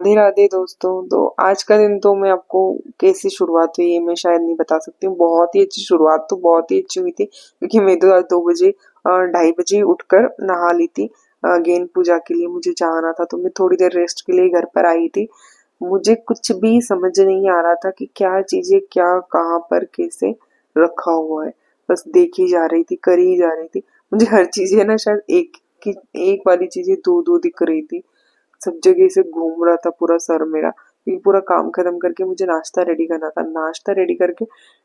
राधे राधे दोस्तों। तो आज का दिन तो मैं आपको कैसी शुरुआत हुई ये मैं शायद नहीं बता सकती हूँ। बहुत ही अच्छी शुरुआत तो बहुत ही अच्छी हुई थी क्योंकि मैं तो आज 2 बजे 2:30 बजे उठकर नहा ली थी। गेंद पूजा के लिए मुझे जाना था तो मैं थोड़ी देर रेस्ट के लिए घर पर आई थी। मुझे कुछ भी समझ नहीं आ रहा था कि क्या चीजें क्या कहाँ पर कैसे रखा हुआ है। बस देखी जा रही थी, करी ही जा रही थी। मुझे हर चीज है ना, शायद की एक वाली चीजें दो दो दिख रही थी। सब जगह से घूम रहा था पूरा सर मेरा, क्योंकि पूरा काम खत्म करके मुझे नाश्ता रेडी करना था। नाश्ता रेडी करके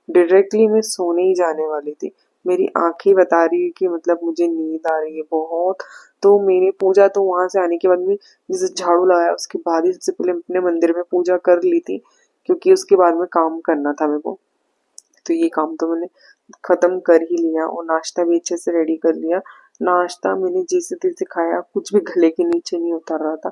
डायरेक्टली मैं सोने ही जाने वाली थी। मेरी आंखें बता रही है कि मतलब मुझे नींद आ रही है बहुत। तो मैंने पूजा तो वहां से आने के बाद में जैसे झाड़ू लगाया उसके बाद ही सबसे पहले अपने मंदिर में पूजा कर ली थी, क्योंकि उसके बाद में काम करना था मेरे को। तो ये काम तो मैंने खत्म कर ही लिया और नाश्ता भी अच्छे से रेडी कर लिया। नाश्ता मैंने जैसे तैसे खाया, कुछ भी गले के नीचे नहीं उतर रहा था,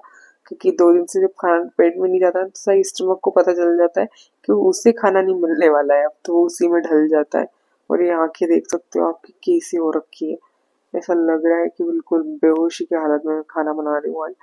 क्योंकि 2 दिन से जब खाना पेट में नहीं जाता तो सही स्टमक को पता चल जाता है कि उससे खाना नहीं मिलने वाला है, अब तो वो उसी में ढल जाता है। और ये आंखें देख सकते हो आपकी कैसी हो रखी है। ऐसा लग रहा है कि बिल्कुल बेहोशी की हालत में मैं खाना बना रही हूँ आज।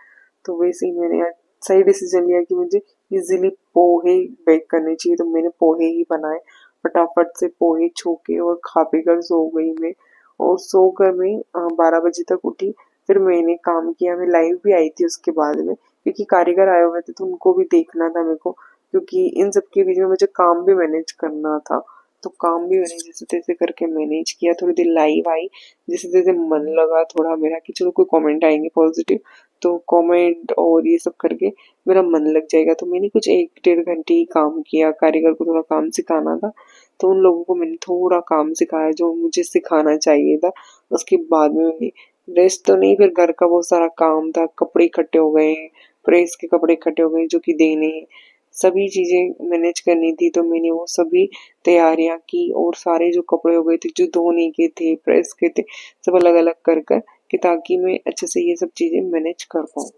तो वैसे ही मैंने आज सही डिसीजन लिया कि मुझे इजीली पोहे बेक करने चाहिए, तो मैंने पोहे ही बनाए। फटाफट से पोहे छू के और खा पी कर सो गई मैं। और सोकर मैं 12 बजे तक उठी। फिर मैंने काम किया, मैं लाइव भी आई थी उसके बाद में, क्योंकि कारीगर आए हुए थे तो उनको भी देखना था मेरे को, क्योंकि इन सब के बीच में मुझे काम भी मैनेज करना था। तो काम भी मैंने जैसे तैसे करके मैनेज किया, थोड़ी देर लाइव आई, जैसे तैसे मन लगा थोड़ा मेरा कि चलो कोई कमेंट आएंगे पॉजिटिव, तो कमेंट और ये सब करके मेरा मन लग जाएगा। तो मैंने कुछ 1 डेढ़ घंटे ही काम किया, कारीगर को थोड़ा काम सिखाना था। तो उन लोगों को मैंने थोड़ा काम सिखाया जो मुझे सिखाना चाहिए था। उसके बाद में मैंने रेस्ट तो नहीं, फिर घर का बहुत सारा काम था, कपड़े इकट्ठे हो गए, प्रेस के कपड़े इकट्ठे हो गए जो कि देने हैं, सभी चीजें मैनेज करनी थी। तो मैंने वो सभी तैयारियां की और सारे जो कपड़े हो गए थे जो धोने के थे, प्रेस के थे, सब अलग अलग कर कर कि ताकि मैं अच्छे से ये सब चीजें मैनेज कर पाऊँ।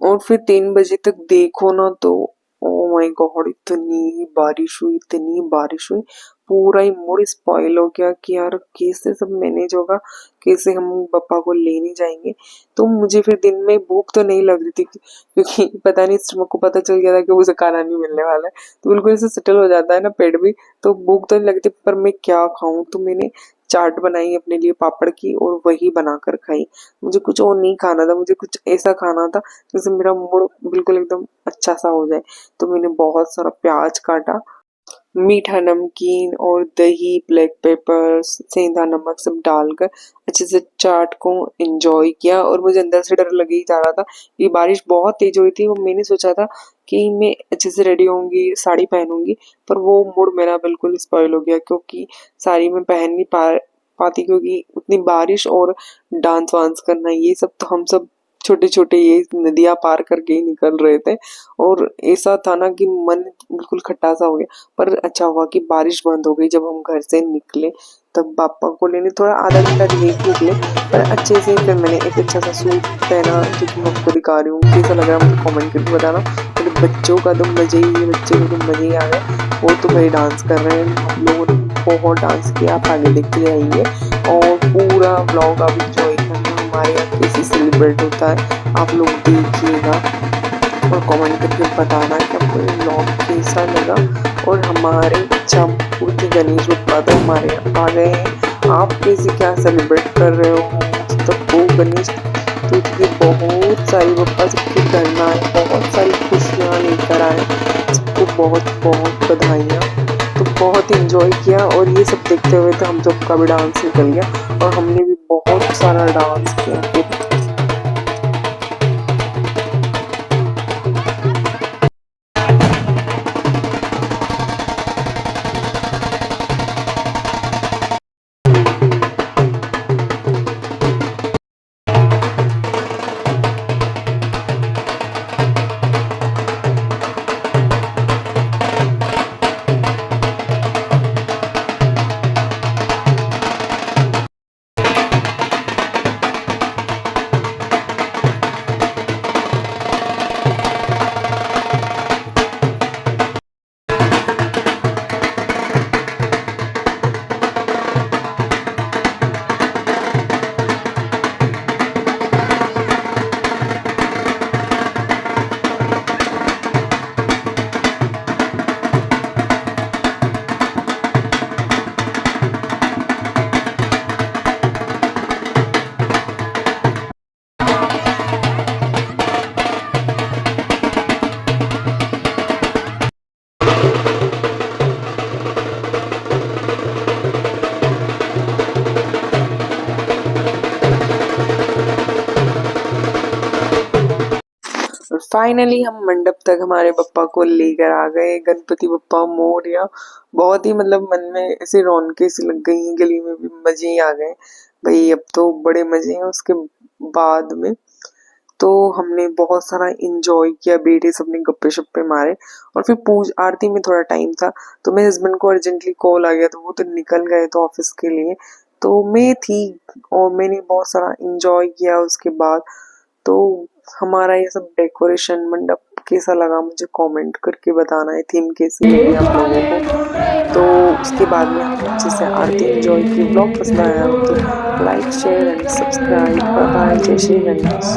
और फिर 3 बजे तक देखो ना तो ओ माय गॉड, इतनी बारिश हुई, पूरा ही मूड स्पॉइल हो गया कि यार कैसे सब मैनेज होगा, कैसे हम पापा को लेने जाएंगे। तो मुझे फिर दिन में भूख तो नहीं लग रही थी, क्योंकि पता नहीं स्टमक को पता चल गया था कि उसे खाना नहीं मिलने वाला है, तो बिल्कुल ऐसे सेटल हो जाता है ना पेट भी। तो भूख तो नहीं लगती, पर मैं क्या खाऊं, तो मैंने चाट बनाई अपने लिए पापड़ की और वही बनाकर खाई। मुझे कुछ और नहीं खाना था, मुझे कुछ ऐसा खाना था जैसे मेरा मूड बिल्कुल एकदम अच्छा सा हो जाए। तो मैंने बहुत सारा प्याज काटा, मीठा नमकीन और दही, ब्लैक पेपर, सेंधा नमक सब डालकर अच्छे से चाट को एंजॉय किया। और मुझे अंदर से डर लगे ही जा रहा था, ये बारिश बहुत तेज हो रही थी। वो मैंने सोचा था कि मैं अच्छे से रेडी होंगी, साड़ी पहनूंगी, पर वो मूड मेरा बिल्कुल स्पॉइल हो गया, क्योंकि साड़ी में पहन नहीं पाती, क्योंकि उतनी बारिश और डांस वांस करना ये सब तो हम सब छोटे छोटे ये नदियां पार करके ही निकल रहे थे। और ऐसा था ना कि मन बिल्कुल खट्टा सा हो गया। पर अच्छा हुआ कि बारिश बंद हो गई जब हम घर से निकले। तब पापा को लेने थोड़ा आधा घंटा लेट निकले, पर अच्छे से फिर मैंने एक अच्छा सा सूट पहना जो कि मैं आपको दिखा रही हूँ। कैसा लग रहा है मुझे कमेंट करके बताना। मेरे बच्चों का तो मजे ही, ये बच्चे को तो मजे ही आ गए, वो तो भाई डांस कर रहे हैं। हम लोगों ने बहुत डांस किया, आप आगे देखते जाइए और पूरा ब्लॉग आप इंजॉय करना। हमारे यहाँ कैसे सेलिब्रेट होता है आप लोग देखिएगा और कमेंट करके बताना कि आपको ये व्लॉग कैसा लगा। और हमारे जमपुर के गणेश बप्पा तो हमारे यहाँ आ गए हैं। आप कैसे क्या सेलिब्रेट कर रहे हो, सबको गणेश चतुर्थी की बहुत सारी बप्पा सबके घर में आए, बहुत सारी खुशियाँ लेकर आए, सबको बहुत बहुत बधाइयाँ। तो बहुत इंजॉय किया और ये सब देखते हुए तो हम सबका भी डांस निकल गया और हमने भी बहुत सारा डांस किया फिर। फाइनली हम मंडप तक हमारे पप्पा को लेकर आ गए। गणपति बप्पा मोरया। बहुत ही मतलब मन में ऐसे रौनकें सी लग गई, गली में भी मजे ही आ गए भाई। अब तो बड़े मजे हैं उसके बाद में। तो हमने बहुत सारा इंजॉय किया, बेटे सबने गप्पे शप्पे मारे। और फिर पूज आरती में थोड़ा टाइम था तो मेरे हस्बैंड को अर्जेंटली कॉल आ गया, तो वो तो निकल गए तो ऑफिस के लिए। तो मैं थी और मैंने बहुत सारा इंजॉय किया उसके बाद। तो हमारा ये सब डेकोरेशन मंडप कैसा लगा मुझे कमेंट करके बताना है, थीम कैसी लगी आप लोगों को। तो उसके बाद में हमने अच्छे से आरती एंजॉय की। व्लॉग पसंद आया हो तो like share and subscribe. Bye bye, जय श्री गणेश।